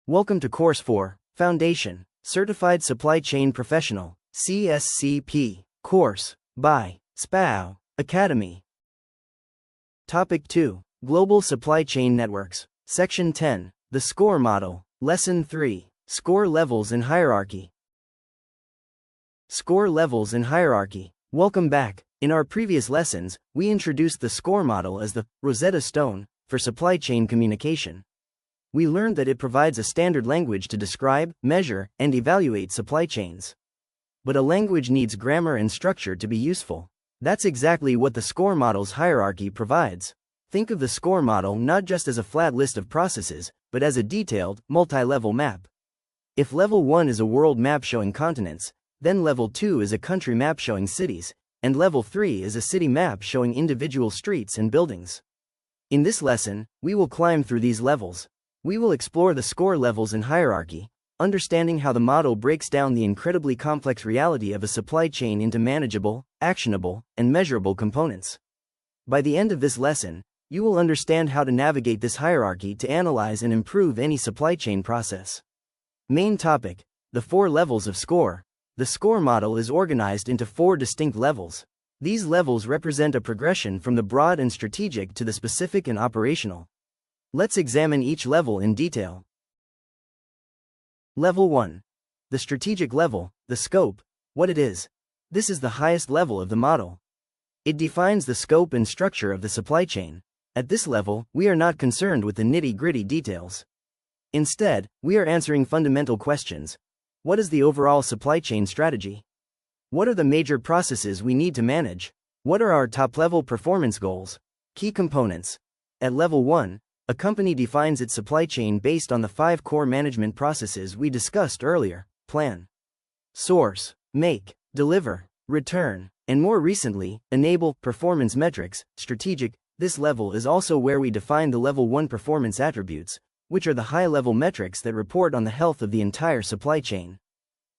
Welcome to Course 4, Foundation, Certified Supply Chain Professional, CSCP, course, by SPAO Academy. Topic 2, Global Supply Chain Networks, Section 10, the SCOR Model, Lesson 3, SCOR Levels and Hierarchy. SCOR Levels and Hierarchy. Welcome back. In our previous lessons, we introduced the SCOR model as the Rosetta Stone for supply chain communication. We learned that it provides a standard language to describe, measure, and evaluate supply chains. But a language needs grammar and structure to be useful. That's exactly what the SCOR model's hierarchy provides. Think of the SCOR model not just as a flat list of processes, but as a detailed, multi-level map. If Level 1 is a world map showing continents, then Level 2 is a country map showing cities, and Level 3 is a city map showing individual streets and buildings. In this lesson, we will climb through these levels. We will explore the SCOR levels and hierarchy, understanding how the model breaks down the incredibly complex reality of a supply chain into manageable, actionable, and measurable components. By the end of this lesson, you will understand how to navigate this hierarchy to analyze and improve any supply chain process. Main topic: the 4 levels of SCOR. The SCOR model is organized into 4 distinct levels. These levels represent a progression from the broad and strategic to the specific and operational. Let's examine each level in detail. Level 1. The strategic level, the scope, what it is. This is the highest level of the model. It defines the scope and structure of the supply chain. At this level, we are not concerned with the nitty-gritty details. Instead, we are answering fundamental questions. What is the overall supply chain strategy? What are the major processes we need to manage? What are our top-level performance goals? Key components. At Level 1, a company defines its supply chain based on the 5 core management processes we discussed earlier: plan, source, make, deliver, return, and more recently, enable. Performance metrics, strategic. This level is also where we define the Level 1 performance attributes, which are the high-level metrics that report on the health of the entire supply chain.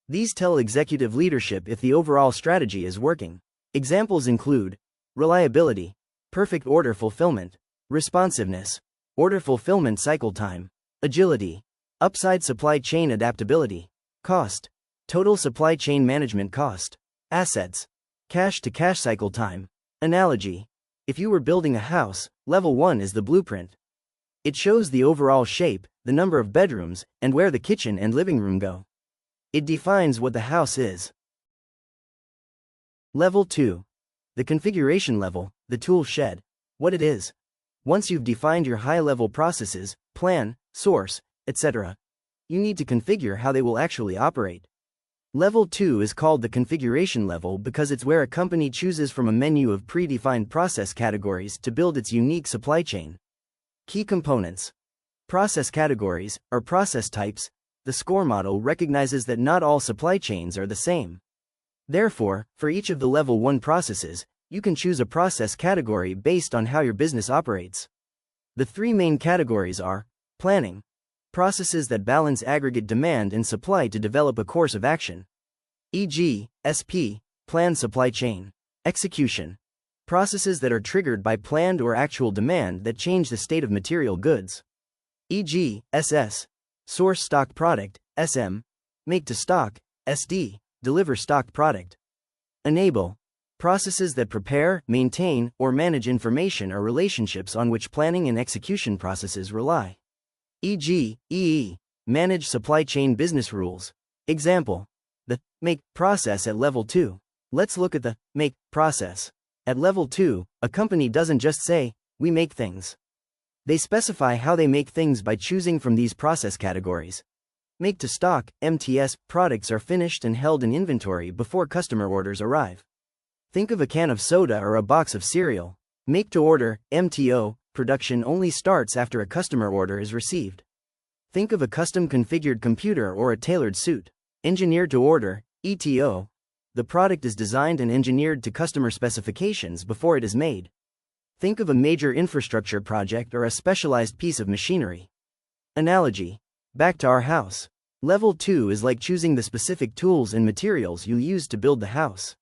These tell executive leadership if the overall strategy is working. Examples include reliability, perfect order fulfillment, responsiveness, order fulfillment cycle time, agility, upside supply chain adaptability, cost, total supply chain management cost, assets, cash-to-cash cycle time. Analogy: if you were building a house, Level 1 is the blueprint. It shows the overall shape, the number of bedrooms, and where the kitchen and living room go. It defines what the house is. Level 2. The configuration level, the tool shed, what it is. Once you've defined your high-level processes, plan, source, etc., you need to configure how they will actually operate. Level 2 is called the configuration level because it's where a company chooses from a menu of predefined process categories to build its unique supply chain. Key components. Process categories, or process types. The SCOR model recognizes that not all supply chains are the same. Therefore, for each of the Level 1 processes, you can choose a process category based on how your business operates. The 3 main categories are: planning, processes that balance aggregate demand and supply to develop a course of action, e.g., SP, planned supply chain; execution, processes that are triggered by planned or actual demand that change the state of material goods, e.g., SS, source stock product, SM, make to stock, SD, deliver stock product; enable, processes that prepare, maintain, or manage information or relationships on which planning and execution processes rely, e.g., EE, manage supply chain business rules. Example: the make process at Level 2. Let's look at the make process. At Level 2, a company doesn't just say, "we make things." They specify how they make things by choosing from these process categories. Make to stock, MTS, products are finished and held in inventory before customer orders arrive. Think of a can of soda or a box of cereal. Make to order, MTO, production only starts after a customer order is received. Think of a custom configured computer or a tailored suit. Engineered to order, ETO. The product is designed and engineered to customer specifications before it is made. Think of a major infrastructure project or a specialized piece of machinery. Analogy: back to our house. Level 2 is like choosing the specific tools and materials you'll use to build the house.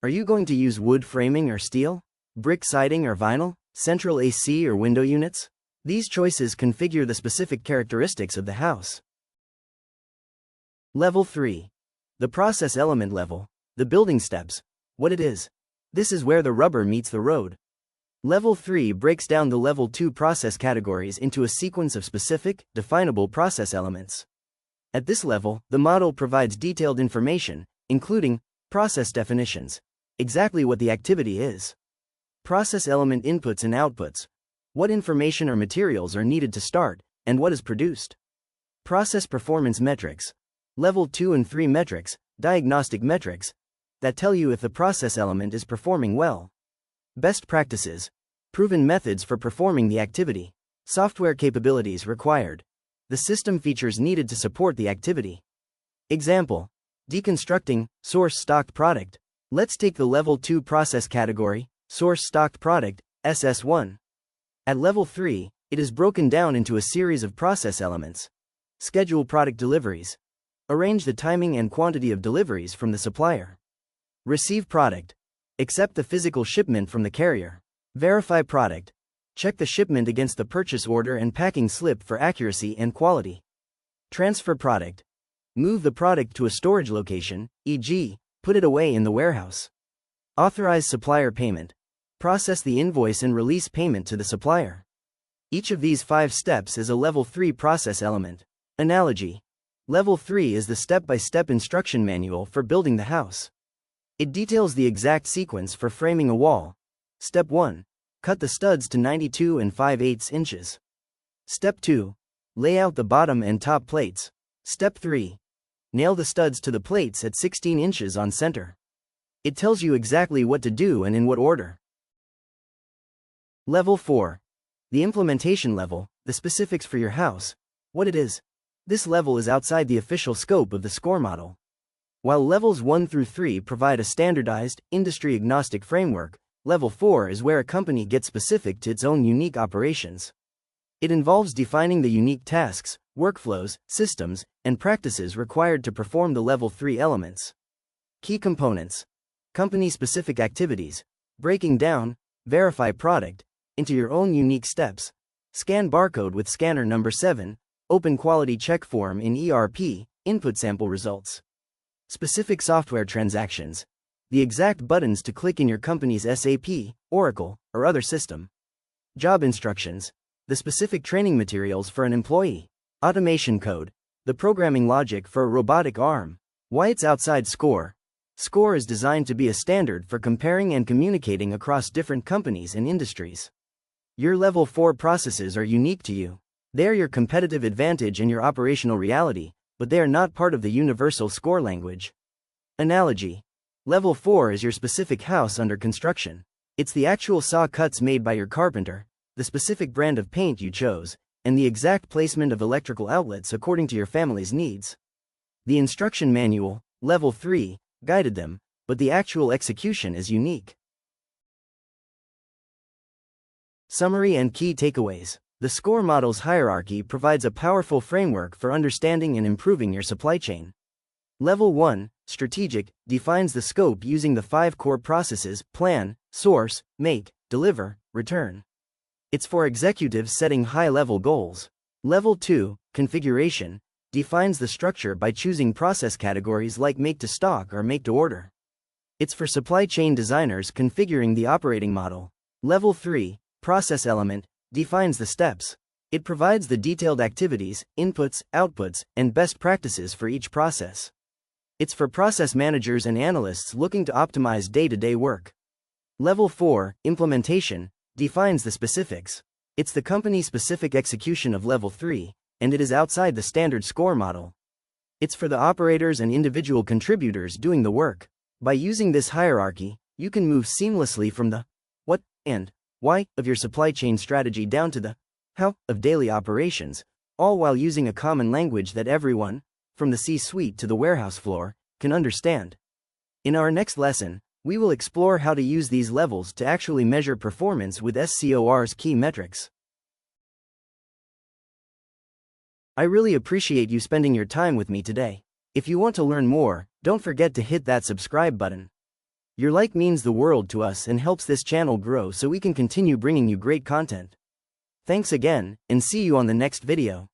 Are you going to use wood framing or steel? Brick siding or vinyl? Central AC or window units? These choices configure the specific characteristics of the house. Level 3. The process element level, the building steps, what it is. This is where the rubber meets the road. Level 3 breaks down the Level 2 process categories into a sequence of specific, definable process elements. At this level, the model provides detailed information, including process definitions, exactly what the activity is, process element inputs and outputs, what information or materials are needed to start, and what is produced. Process performance metrics, Level 2 and 3 metrics, diagnostic metrics, that tell you if the process element is performing well. Best practices, proven methods for performing the activity, software capabilities required, the system features needed to support the activity. Example, deconstructing, source stocked product. Let's take the Level 2 process category, source stocked product, SS1. At Level 3, it is broken down into a series of process elements. Schedule product deliveries. Arrange the timing and quantity of deliveries from the supplier. Receive product. Accept the physical shipment from the carrier. Verify product. Check the shipment against the purchase order and packing slip for accuracy and quality. Transfer product. Move the product to a storage location, e.g., put it away in the warehouse. Authorize supplier payment. Process the invoice and release payment to the supplier. Each of these 5 steps is a Level 3 process element. Analogy. Level 3 is the step-by-step instruction manual for building the house. It details the exact sequence for framing a wall. Step 1. Cut the studs to 92 5/8 inches. Step 2. Lay out the bottom and top plates. Step 3. Nail the studs to the plates at 16 inches on center. It tells you exactly what to do and in what order. Level 4. The implementation level, the specifics for your house, what it is. This level is outside the official scope of the SCOR model. While levels 1 through 3 provide a standardized, industry-agnostic framework, Level 4 is where a company gets specific to its own unique operations. It involves defining the unique tasks, workflows, systems, and practices required to perform the Level 3 elements. Key components. Company-specific activities. Breaking down, verify product, into your own unique steps. Scan barcode with scanner number 7, open quality check form in ERP, input sample results. Specific software transactions. The exact buttons to click in your company's SAP, Oracle, or other system. Job instructions. The specific training materials for an employee. Automation code. The programming logic for a robotic arm. Why it's outside SCOR. SCOR is designed to be a standard for comparing and communicating across different companies and industries. Your Level 4 processes are unique to you. They are your competitive advantage and your operational reality, but they are not part of the universal SCOR language. Analogy. Level 4 is your specific house under construction. It's the actual saw cuts made by your carpenter, the specific brand of paint you chose, and the exact placement of electrical outlets according to your family's needs. The instruction manual, Level 3, guided them, but the actual execution is unique. Summary and key takeaways. The SCOR model's hierarchy provides a powerful framework for understanding and improving your supply chain. Level 1, Strategic, defines the scope using the 5 core processes: plan, source, make, deliver, return. It's for executives setting high-level goals. Level 2, Configuration, defines the structure by choosing process categories like make to stock or make to order. It's for supply chain designers configuring the operating model. Level 3, Process Element, defines the steps. It provides the detailed activities, inputs, outputs, and best practices for each process. It's for process managers and analysts looking to optimize day-to-day work. Level 4, Implementation, defines the specifics. It's the company-specific execution of Level 3, and it is outside the standard SCOR model. It's for the operators and individual contributors doing the work. By using this hierarchy, you can move seamlessly from the what and why of your supply chain strategy down to the how of daily operations, all while using a common language that everyone, from the C-suite to the warehouse floor, can understand. In our next lesson, we will explore how to use these levels to actually measure performance with SCOR's key metrics. I really appreciate you spending your time with me today. If you want to learn more, don't forget to hit that subscribe button. Your like means the world to us and helps this channel grow so we can continue bringing you great content. Thanks again, and see you on the next video.